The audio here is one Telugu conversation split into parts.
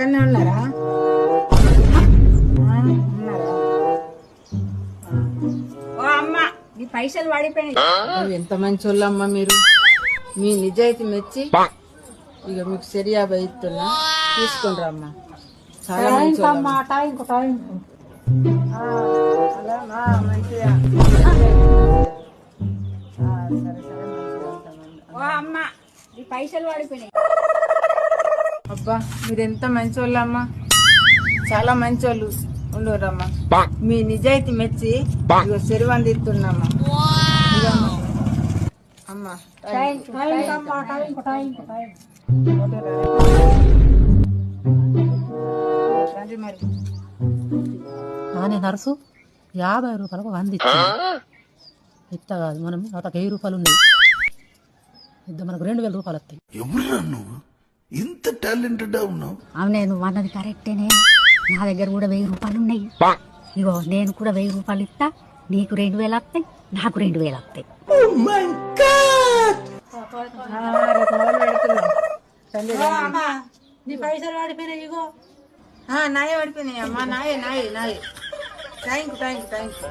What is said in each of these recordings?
ఇక్కడనే ఉన్నారా? ఓ అమ్మ, నీ పైసలు పడిపోయినాయి. ఎంత మంచి వాళ్ళమ్మా మీరు. మీ నిజాయితీ మెచ్చి ఇక మీకు సరియాబా ఇస్తున్నా, తీసుకోండి అమ్మా. చాలా మంచి అమ్మా, టైంకు టైంకు. ఓ అమ్మ, నీ పైసలు పడిపోయినాయి. అబ్బా మీరెంత మంచి వాళ్ళమ్మా, చాలా మంచి వాళ్ళు. ఉండరమ్మా, మీ నిజాయితీ మెచ్చి ఇక సెరువు అందిస్తున్నామ్మా. అమ్మా టైంకు అమ్మా, టైంకు టైంకు టైంకు. రండి మరి. నానే నర్సు 50 రూపాయలకు 100 ఇచ్చింది. ఇత్త కాదు, మనం అతకు 1000 రూపాయలు ఉన్నాయి. ఇద్దాం, మనకు 2000 రూపాయలు వస్తాయి. ఎవరురా నువ్వు ఇంత టాలెంటెడ్ ఉన్నావు? అవునే, నువ్వు అన్నది కరెక్టేనే. నా దగ్గర కూడా 1000 రూపాయలు ఉన్నాయి. ఇగో నేను కూడా 1000 రూపాయలు ఇస్తా, నీకు 2000 వస్తాయి, నాకు 2000 వస్తాయి. నీ పైసలు పడిపోయినాయి. ఇగో నాయే పడిపోయినాయి అమ్మా, నాయే నాయే నాయే. Thank thank thank.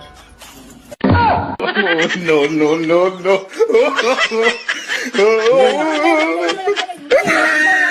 No.